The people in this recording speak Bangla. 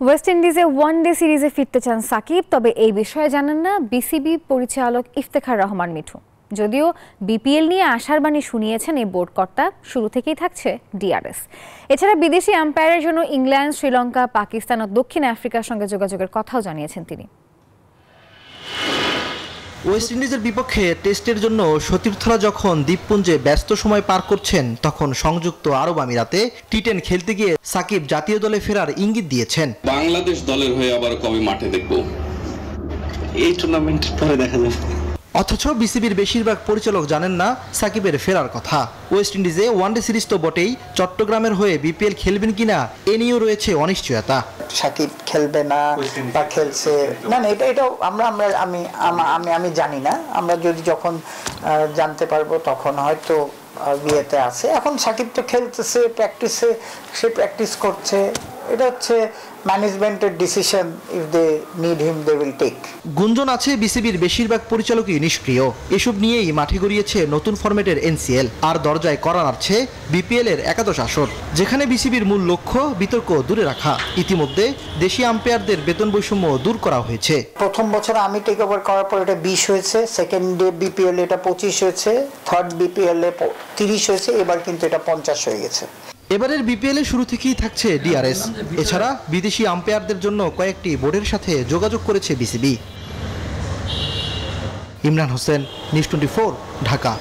ওয়েস্ট ইন্ডিজে ওয়ানডে সিরিজে ফিরতে চান সাকিব, তবে এই বিষয়ে জানান না বিসিবি পরিচালক ইফতেখার রহমান মিঠু। যদিও বিপিএল নিয়ে আশার বাণী শুনিয়েছেন এই বোর্ড কর্তা, শুরু থেকেই থাকছে ডিআরএস। এছাড়া বিদেশি আম্পায়ারের জন্য ইংল্যান্ড, শ্রীলঙ্কা, পাকিস্তান ও দক্ষিণ আফ্রিকার সঙ্গে যোগাযোগের কথাও জানিয়েছেন তিনি। ওয়েস্ট ইন্ডিজের বিপক্ষে টেস্টের জন্য সতীর্থরা যখন দ্বীপপুঞ্জে ব্যস্ত সময় পার করছেন, তখন সংযুক্ত আরব আমিরাতে টি10 খেলতে গিয়ে সাকিব জাতীয় দলে ফেরার ইঙ্গিত দিয়েছেন। বাংলাদেশ দলের হয়ে আবার কবে মাঠে দেখব, এই টুর্নামেন্ট পরে দেখা যাবে। অথচ বিসিবির বেশিরভাগ পরিচালক জানেন না সাকিবের ফেরার কথা। ওয়েস্ট ইন্ডিজে ওয়ানডে সিরিজ তো বটেই, চট্টগ্রামের হয়ে বিপিএল খেলবেন কিনা এ নিয়েও রয়েছে অনিশ্চয়তা। সাকিব খেলবে না বা খেলছে না, এটাও আমি জানি না। আমরা যদি যখন জানতে পারবো তখন হয়তো বিয়েতে আছে। এখন সাকিব তো খেলতেছে, সে প্র্যাকটিস করছে। এটা হচ্ছে ম্যানেজমেন্টের decision. If they need him they will take. গুঞ্জন আছে বিসিবির বেশিরভাগ পরিচালকই নিষ্ক্রিয়। এসব নিয়েই মাঠে গড়িয়েছে নতুন ফরম্যাটের এনসিএল, আর দরজায় কড়া নাড়ছে বিপিএল এর একাদশ আসর, যেখানে বিসিবির মূল লক্ষ্য বিতর্ক দূরে রাখা। ইতিমধ্যে দেশি আম্পায়ারদের বেতন বৈষম্য দূর করা হয়েছে। প্রথম বছর আমি টেক ওভার করার পর এটা 20 হয়েছে, সেকেন্ড বিপিএল এটা 25 হয়েছে, থার্ড বিপিএল এ 30 হয়েছে, এবার কিন্তু এটা 50 হয়ে গেছে। এবারের বিপিএল এ শুরু থেকেই থাকছে ডিআরএস। এছাড়া বিদেশি আম্পায়ারদের জন্য কয়েকটি বোর্ডের সাথে যোগাযোগ করেছে বিসিবি। ইমরান হোসেন, নিউজ 24, ঢাকা।